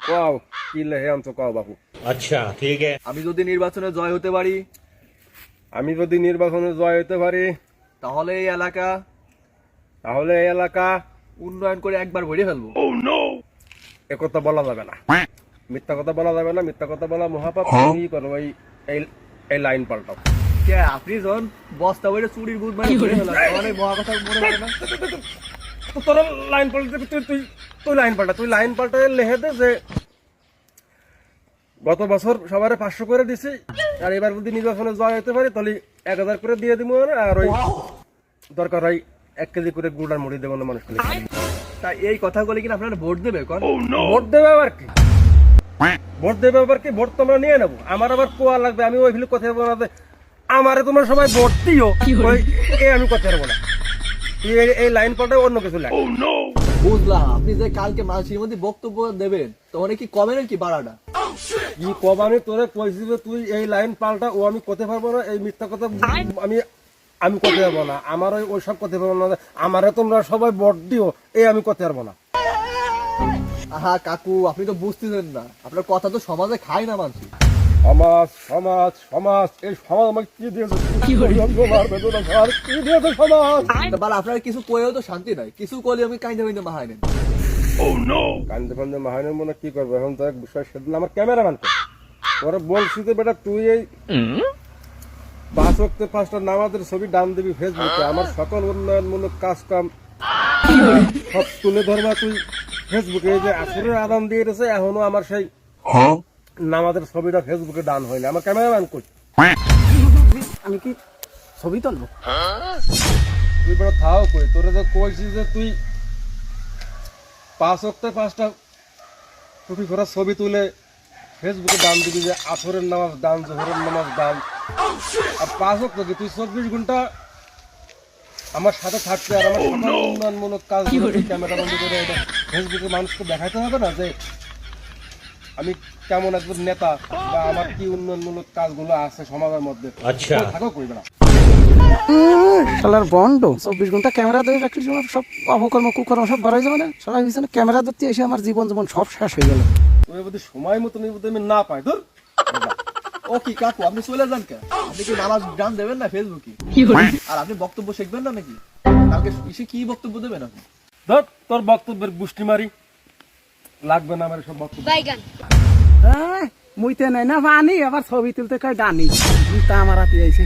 কও কি লেহে আনছো কও বাবু। अच्छा ठीक है। আমি যদি নির্বাচনে জয় হতে পারি আমি যদি নির্বাচনে জয় হতে পারি তাহলে এই এলাকা উন্নয়ন করে একবার ভরে ফেলবো। একথা বলা যাবে না, মিথ্যা কথা বলা যাবে না, মিথ্যা কথা বলা মহাপাপ। তুমি করো এই লাইন পাল্টাও। কে আপনি যখন বস্তা বইটা চুরির বুধ মানে ভরে ফেলা তখন এই মহা কথা মনে পড়ে না? তো তোর লাইন পাল্টা, তুই লাইন পাল্টা লেহে দে যে গত বছর সবার 500 করে দিছি, আর এবার যদি নির্বাচনে জয় হতে পারি তাহলে 1000 করে দিয়ে দিব। আর ওই দরকার হয় 1 কেজি করে গুড় আর মুড়ি দেবো না মানুষকে। তা এই কথা বলে কিনা আপনারা ভোট দেবে কোন? ভোট দেবে আবার কি? ভোট তো আমরা নিয়ে নেবো। আমার আবার কোয়া লাগবে, আমি ওই ফিলে কথা বলবো না আমারে তোমরা সবাই ভোট দিও, আমি কথা বলবো না। এই লাইন পাল্টায় অন্য কিছু লাগে। বুঝলাম, আপনি যে কালকে মাসির মধ্যে বক্তব্য দেবেন তখন কি কমেন কি বাড়াটা? কি কব আমি তোরে কইছি যে তুই এই লাইন পাল্টা, ও আমি করতে পারবো না। এই মিথ্যা কথা আমি করতে পারবো না। আমার ওই সব করতে পারবো না। আমারে তোমরা সবাই ভোট দিও, আমি করতে পারবো না। আহা কাকু, আপনি তো বুঝতেছেন না, আপনার কথা তো সমাজে খায় না মানুষ। সমাজ সমাজ সমাজ, এই সমাজ আমাকে কি দিয়েছে? কি দিয়েছে সমাজ? আপনার কিছু কয়েও তো শান্তি নাই, কিছু করলে আমি কাইন্দে মাহাই নেন। কান্দে ফান্দে মাহানের মনে কি করবো এখন? তো এক বিষয়, সেদিন আমার ক্যামেরাম্যান ওরা বলছি যে বেটা তুই এই 5 ওয়াক্তে 5টা নামাজের ছবি ডান দিবি ফেসবুকে, আমার সকল উন্নয়নমূলক কাজ কাম সব তুলে ধরবা তুই ফেসবুকে। এই যে আসরের আদান দিয়ে গেছে, এখনো আমার সেই নামাজের ছবিটা ফেসবুকে ডান হয়নি। আমার ক্যামেরাম্যান কই? আমি কি ছবি তুলবো? তুই বড় থাও কই? তোরা তো কইছিস যে তুই 5 ওয়াক্তে 5টা টুপি করা ছবি তুলে ফেসবুকে দান দিবি, যে আসরের নামাজ দান, জোহরের নামাজ দান। আর 5 ওয়াক্ত কি তুই 24 ঘন্টা আমার সাথে থাকতে, আর আমার সকল উন্নয়নমূলক কাজ ক্যামেরা বন্ধ করে এটা ফেসবুকে মানুষকে দেখাইতে হবে না যে আমি কেমন একজন নেতা বা আমার কি উন্নয়নমূলক কাজগুলো আছে সমাজের মধ্যে। আচ্ছা থাকো কইবে না শালার বন্ড 24 ঘন্টা ক্যামেরা ধরে রাখলে সব অপকর্ম কুকর্ম সব বাড়াই যাবে না। শালা পিছনে ক্যামেরা ধরতে এসে আমার জীবন সব শেষ হয়ে গেল। তুমি যদি সময় মতো আমি না পাই ধর। ও কি কাকু, আপনি চলে যান কেন? আপনি কি নামাজ গান দেবেন না ফেসবুকে? আর আপনি বক্তব্য শিখবেন না নাকি? কালকে এসে কি বক্তব্য দেবেন আপনি? ধর তোর বক্তব্যের গুষ্টি মারি লাগবে না আমার সব বক্তব্য। মুইতে নাই না পানি, আবার ছবি তুলতে কয় ডানি। আমার হাতে আইছে।